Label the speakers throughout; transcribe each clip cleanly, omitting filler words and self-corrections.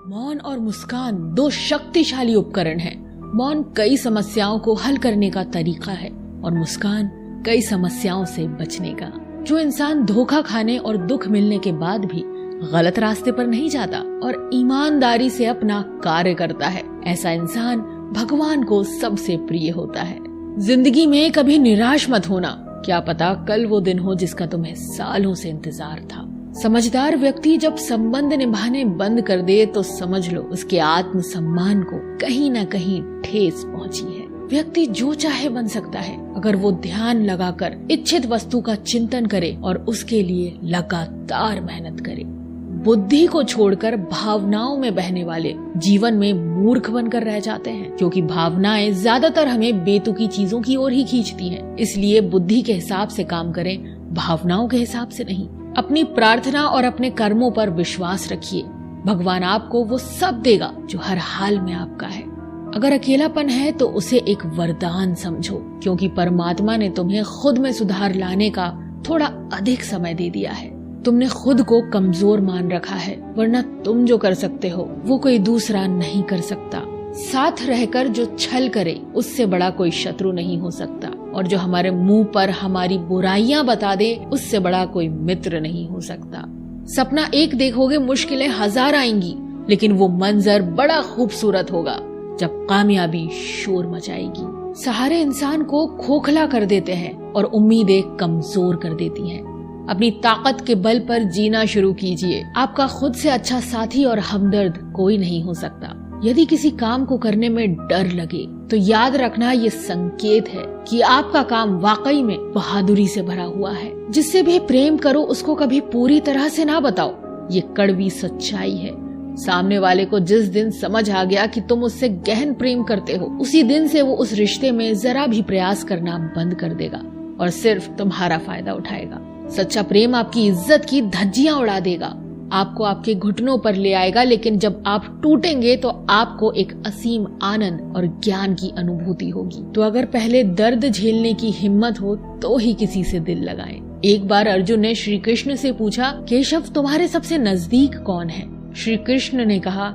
Speaker 1: मौन और मुस्कान दो शक्तिशाली उपकरण हैं। मौन कई समस्याओं को हल करने का तरीका है और मुस्कान कई समस्याओं से बचने का। जो इंसान धोखा खाने और दुख मिलने के बाद भी गलत रास्ते पर नहीं जाता और ईमानदारी से अपना कार्य करता है, ऐसा इंसान भगवान को सबसे प्रिय होता है। जिंदगी में कभी निराश मत होना, क्या पता कल वो दिन हो जिसका तुम्हें सालों से इंतजार था। समझदार व्यक्ति जब संबंध निभाने बंद कर दे तो समझ लो उसके आत्मसम्मान को कहीं न कहीं ठेस पहुंची है। व्यक्ति जो चाहे बन सकता है अगर वो ध्यान लगाकर इच्छित वस्तु का चिंतन करे और उसके लिए लगातार मेहनत करे। बुद्धि को छोड़कर भावनाओं में बहने वाले जीवन में मूर्ख बनकर रह जाते हैं, क्योंकि भावनाएं ज्यादातर हमें बेतुकी चीजों की ओर ही खींचती हैं। इसलिए बुद्धि के हिसाब से काम करें, भावनाओं के हिसाब से नहीं। अपनी प्रार्थना और अपने कर्मों पर विश्वास रखिए, भगवान आपको वो सब देगा जो हर हाल में आपका है। अगर अकेलापन है तो उसे एक वरदान समझो, क्योंकि परमात्मा ने तुम्हें खुद में सुधार लाने का थोड़ा अधिक समय दे दिया है। तुमने खुद को कमजोर मान रखा है, वरना तुम जो कर सकते हो वो कोई दूसरा नहीं कर सकता। साथ रहकर जो छल करे उससे बड़ा कोई शत्रु नहीं हो सकता, और जो हमारे मुंह पर हमारी बुराइयां बता दे उससे बड़ा कोई मित्र नहीं हो सकता। सपना एक देखोगे, मुश्किलें हजार आएंगी, लेकिन वो मंजर बड़ा खूबसूरत होगा जब कामयाबी शोर मचाएगी। सहारे इंसान को खोखला कर देते हैं और उम्मीदें कमजोर कर देती हैं। अपनी ताकत के बल पर जीना शुरू कीजिए। आपका खुद से अच्छा साथी और हमदर्द कोई नहीं हो सकता। यदि किसी काम को करने में डर लगे तो याद रखना ये संकेत है कि आपका काम वाकई में बहादुरी से भरा हुआ है। जिससे भी प्रेम करो उसको कभी पूरी तरह से ना बताओ, ये कड़वी सच्चाई है। सामने वाले को जिस दिन समझ आ गया कि तुम उससे गहन प्रेम करते हो, उसी दिन से वो उस रिश्ते में जरा भी प्रयास करना बंद कर देगा और सिर्फ तुम्हारा फायदा उठाएगा। सच्चा प्रेम आपकी इज्जत की धज्जियां उड़ा देगा, आपको आपके घुटनों पर ले आएगा, लेकिन जब आप टूटेंगे तो आपको एक असीम आनंद और ज्ञान की अनुभूति होगी। तो अगर पहले दर्द झेलने की हिम्मत हो तो ही किसी से दिल लगाएं। एक बार अर्जुन ने श्री कृष्ण से पूछा, केशव तुम्हारे सबसे नजदीक कौन है? श्री कृष्ण ने कहा,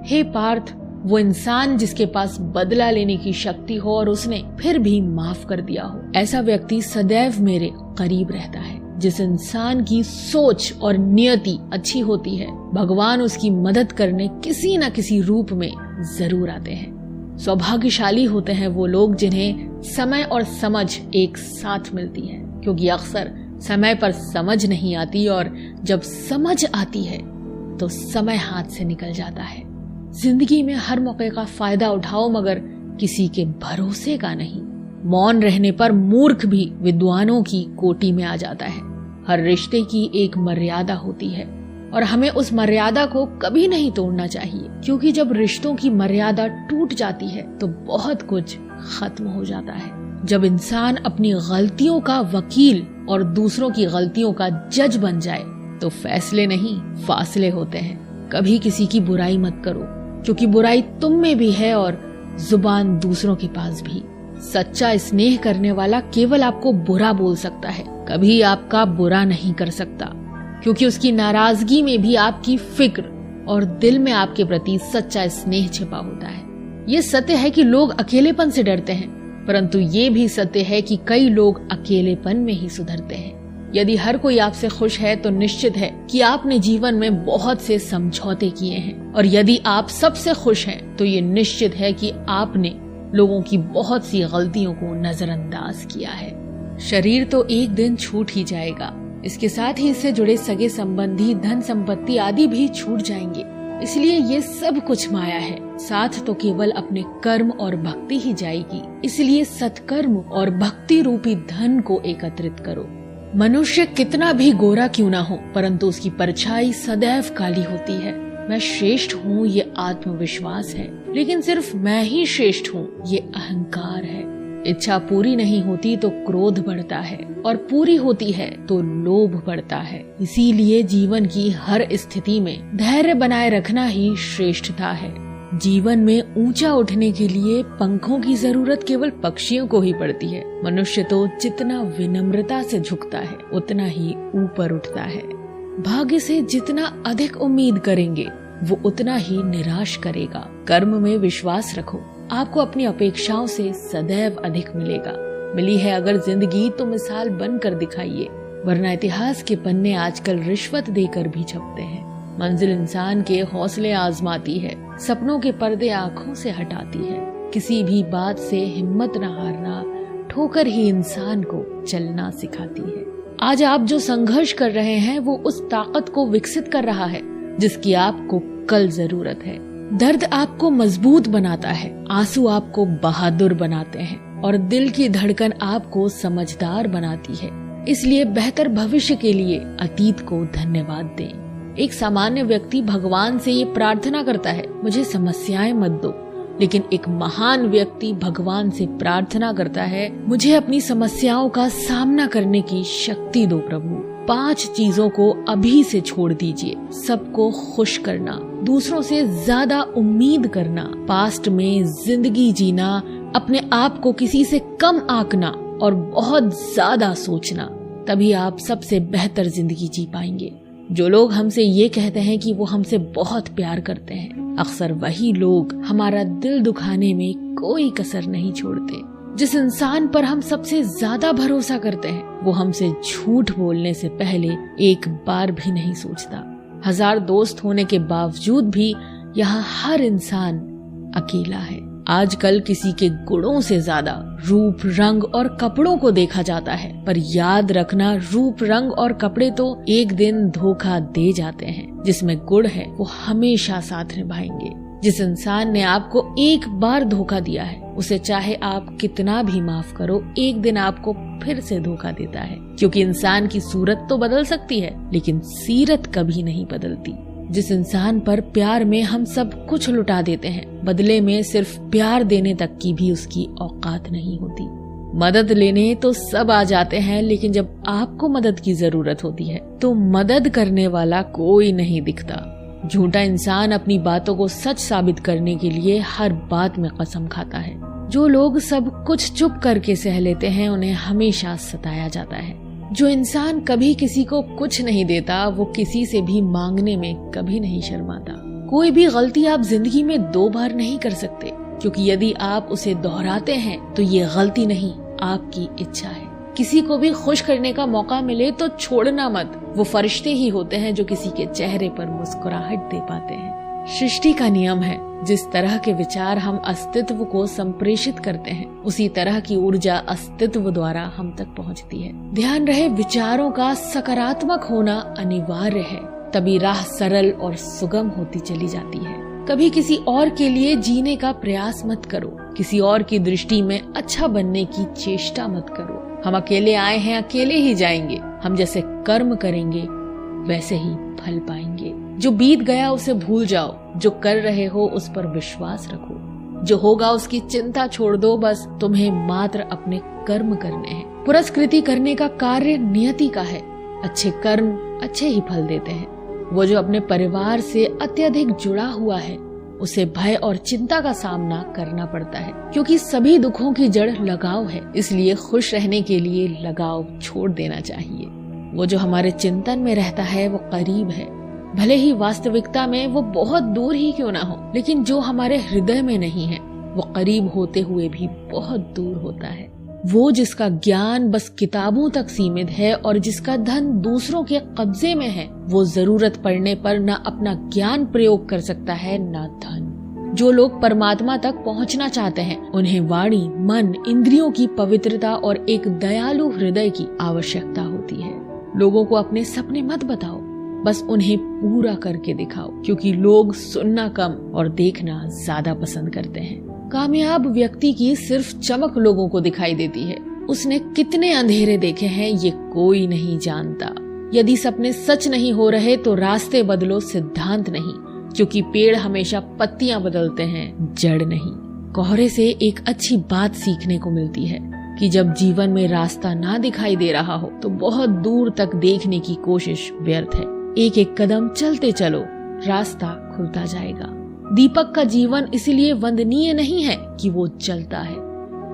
Speaker 1: हे पार्थ, वो इंसान जिसके पास बदला लेने की शक्ति हो और उसने फिर भी माफ कर दिया हो, ऐसा व्यक्ति सदैव मेरे करीब रहता है। जिस इंसान की सोच और नियति अच्छी होती है, भगवान उसकी मदद करने किसी न किसी रूप में जरूर आते हैं। सौभाग्यशाली होते हैं वो लोग जिन्हें समय और समझ एक साथ मिलती है, क्योंकि अक्सर समय पर समझ नहीं आती और जब समझ आती है तो समय हाथ से निकल जाता है। जिंदगी में हर मौके का फायदा उठाओ, मगर किसी के भरोसे का नहीं। मौन रहने पर मूर्ख भी विद्वानों की कोटि में आ जाता है। हर रिश्ते की एक मर्यादा होती है और हमें उस मर्यादा को कभी नहीं तोड़ना चाहिए, क्योंकि जब रिश्तों की मर्यादा टूट जाती है तो बहुत कुछ खत्म हो जाता है। जब इंसान अपनी गलतियों का वकील और दूसरों की गलतियों का जज बन जाए तो फैसले नहीं, फासले होते हैं। कभी किसी की बुराई मत करो, क्योंकि बुराई तुम में भी है और जुबान दूसरों के पास भी। सच्चा स्नेह करने वाला केवल आपको बुरा बोल सकता है, कभी आपका बुरा नहीं कर सकता, क्योंकि उसकी नाराजगी में भी आपकी फिक्र और दिल में आपके प्रति सच्चा स्नेह छिपा होता है। ये सत्य है कि लोग अकेलेपन से डरते हैं, परंतु ये भी सत्य है कि कई लोग अकेलेपन में ही सुधरते हैं। यदि हर कोई आपसे खुश है तो निश्चित है कि आपने जीवन में बहुत से समझौते किए हैं, और यदि आप सबसे खुश हैं तो ये निश्चित है कि आपने लोगों की बहुत सी गलतियों को नजरअंदाज किया है। शरीर तो एक दिन छूट ही जाएगा, इसके साथ ही इससे जुड़े सगे संबंधी, धन संपत्ति आदि भी छूट जाएंगे। इसलिए ये सब कुछ माया है, साथ तो केवल अपने कर्म और भक्ति ही जाएगी। इसलिए सत्कर्म और भक्ति रूपी धन को एकत्रित करो। मनुष्य कितना भी गोरा क्यों ना हो, परंतु उसकी परछाई सदैव काली होती है। मैं श्रेष्ठ हूँ ये आत्मविश्वास है, लेकिन सिर्फ मैं ही श्रेष्ठ हूँ ये अहंकार है। इच्छा पूरी नहीं होती तो क्रोध बढ़ता है, और पूरी होती है तो लोभ बढ़ता है। इसीलिए जीवन की हर स्थिति में धैर्य बनाए रखना ही श्रेष्ठता है। जीवन में ऊंचा उठने के लिए पंखों की जरूरत केवल पक्षियों को ही पड़ती है। मनुष्य तो जितना विनम्रता से झुकता है उतना ही ऊपर उठता है। भाग्य से जितना अधिक उम्मीद करेंगे वो उतना ही निराश करेगा। कर्म में विश्वास रखो, आपको अपनी अपेक्षाओं से सदैव अधिक मिलेगा। मिली है अगर जिंदगी तो मिसाल बनकर दिखाइए, वरना इतिहास के पन्ने आजकल रिश्वत देकर भी छपते हैं। मंजिल इंसान के हौसले आजमाती है, सपनों के पर्दे आंखों से हटाती है। किसी भी बात से हिम्मत न हारना, ठोकर ही इंसान को चलना सिखाती है। आज आप जो संघर्ष कर रहे हैं वो उस ताकत को विकसित कर रहा है जिसकी आपको कल जरूरत है। दर्द आपको मजबूत बनाता है, आंसू आपको बहादुर बनाते हैं और दिल की धड़कन आपको समझदार बनाती है। इसलिए बेहतर भविष्य के लिए अतीत को धन्यवाद दें। एक सामान्य व्यक्ति भगवान से ये प्रार्थना करता है, मुझे समस्याएं मत दो, लेकिन एक महान व्यक्ति भगवान से प्रार्थना करता है, मुझे अपनी समस्याओं का सामना करने की शक्ति दो प्रभु। 5 चीजों को अभी से छोड़ दीजिए। सबको खुश करना, दूसरों से ज्यादा उम्मीद करना, पास्ट में जिंदगी जीना, अपने आप को किसी से कम आंकना और बहुत ज्यादा सोचना। तभी आप सबसे बेहतर जिंदगी जी पाएंगे। जो लोग हमसे ये कहते हैं कि वो हमसे बहुत प्यार करते हैं, अक्सर वही लोग हमारा दिल दुखाने में कोई कसर नहीं छोड़ते। जिस इंसान पर हम सबसे ज्यादा भरोसा करते हैं वो हमसे झूठ बोलने से पहले एक बार भी नहीं सोचता। 1000 दोस्त होने के बावजूद भी यहाँ हर इंसान अकेला है। आजकल किसी के गुणों से ज्यादा रूप, रंग और कपड़ों को देखा जाता है, पर याद रखना रूप, रंग और कपड़े तो एक दिन धोखा दे जाते हैं। जिसमें गुण है वो हमेशा साथ निभाएंगे। जिस इंसान ने आपको एक बार धोखा दिया है उसे चाहे आप कितना भी माफ करो, एक दिन आपको फिर से धोखा देता है। क्योंकि इंसान की सूरत तो बदल सकती है लेकिन सीरत कभी नहीं बदलती। जिस इंसान पर प्यार में हम सब कुछ लुटा देते हैं, बदले में सिर्फ प्यार देने तक की भी उसकी औकात नहीं होती। मदद लेने तो सब आ जाते हैं, लेकिन जब आपको मदद की जरूरत होती है तो मदद करने वाला कोई नहीं दिखता। झूठा इंसान अपनी बातों को सच साबित करने के लिए हर बात में कसम खाता है। जो लोग सब कुछ चुप करके सह लेते हैं उन्हें हमेशा सताया जाता है। जो इंसान कभी किसी को कुछ नहीं देता वो किसी से भी मांगने में कभी नहीं शर्माता। कोई भी गलती आप जिंदगी में 2 बार नहीं कर सकते, क्योंकि यदि आप उसे दोहराते हैं तो ये गलती नहीं, आपकी इच्छा है। किसी को भी खुश करने का मौका मिले तो छोड़ना मत। वो फरिश्ते ही होते हैं जो किसी के चेहरे पर मुस्कुराहट दे पाते हैं। सृष्टि का नियम है, जिस तरह के विचार हम अस्तित्व को संप्रेषित करते हैं उसी तरह की ऊर्जा अस्तित्व द्वारा हम तक पहुंचती है। ध्यान रहे, विचारों का सकारात्मक होना अनिवार्य है, तभी राह सरल और सुगम होती चली जाती है। कभी किसी और के लिए जीने का प्रयास मत करो, किसी और की दृष्टि में अच्छा बनने की चेष्टा मत करो। हम अकेले आए हैं, अकेले ही जाएंगे। हम जैसे कर्म करेंगे वैसे ही फल पाएंगे। जो बीत गया उसे भूल जाओ, जो कर रहे हो उस पर विश्वास रखो। जो होगा उसकी चिंता छोड़ दो, बस तुम्हें मात्र अपने कर्म करने हैं। पुरस्कृति करने का कार्य नियति का है। अच्छे कर्म अच्छे ही फल देते हैं। वो जो अपने परिवार से अत्यधिक जुड़ा हुआ है उसे भय और चिंता का सामना करना पड़ता है, क्योंकि सभी दुखों की जड़ लगाव है। इसलिए खुश रहने के लिए लगाव छोड़ देना चाहिए। वो जो हमारे चिंतन में रहता है वो करीब है, भले ही वास्तविकता में वो बहुत दूर ही क्यों ना हो, लेकिन जो हमारे हृदय में नहीं है वो करीब होते हुए भी बहुत दूर होता है। वो जिसका ज्ञान बस किताबों तक सीमित है और जिसका धन दूसरों के कब्जे में है, वो जरूरत पड़ने पर न अपना ज्ञान प्रयोग कर सकता है न धन। जो लोग परमात्मा तक पहुंचना चाहते हैं उन्हें वाणी, मन, इंद्रियों की पवित्रता और एक दयालु हृदय की आवश्यकता होती है। लोगों को अपने सपने मत बताओ, बस उन्हें पूरा करके दिखाओ, क्योंकि लोग सुनना कम और देखना ज्यादा पसंद करते हैं। कामयाब व्यक्ति की सिर्फ चमक लोगों को दिखाई देती है, उसने कितने अंधेरे देखे हैं ये कोई नहीं जानता। यदि सपने सच नहीं हो रहे तो रास्ते बदलो, सिद्धांत नहीं, क्योंकि पेड़ हमेशा पत्तियां बदलते हैं, जड़ नहीं। कोहरे से एक अच्छी बात सीखने को मिलती है कि जब जीवन में रास्ता ना दिखाई दे रहा हो तो बहुत दूर तक देखने की कोशिश व्यर्थ है। एक एक कदम चलते चलो, रास्ता खुलता जाएगा। दीपक का जीवन इसलिए वंदनीय नहीं है कि वो जलता है,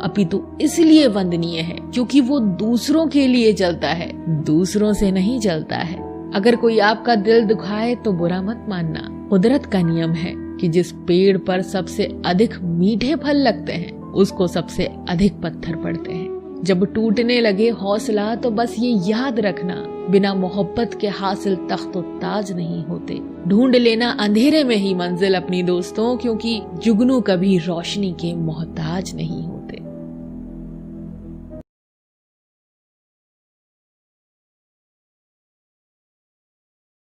Speaker 1: अपितु इसलिए वंदनीय है क्योंकि वो दूसरों के लिए जलता है, दूसरों से नहीं जलता है। अगर कोई आपका दिल दुखाए तो बुरा मत मानना। कुदरत का नियम है कि जिस पेड़ पर सबसे अधिक मीठे फल लगते हैं उसको सबसे अधिक पत्थर पड़ते हैं। जब टूटने लगे हौसला तो बस ये याद रखना, बिना मोहब्बत के हासिल तख्त ताज नहीं होते। ढूंढ लेना अंधेरे में ही मंजिल अपनी दोस्तों, क्योंकि जुगनू कभी रोशनी के मोहताज नहीं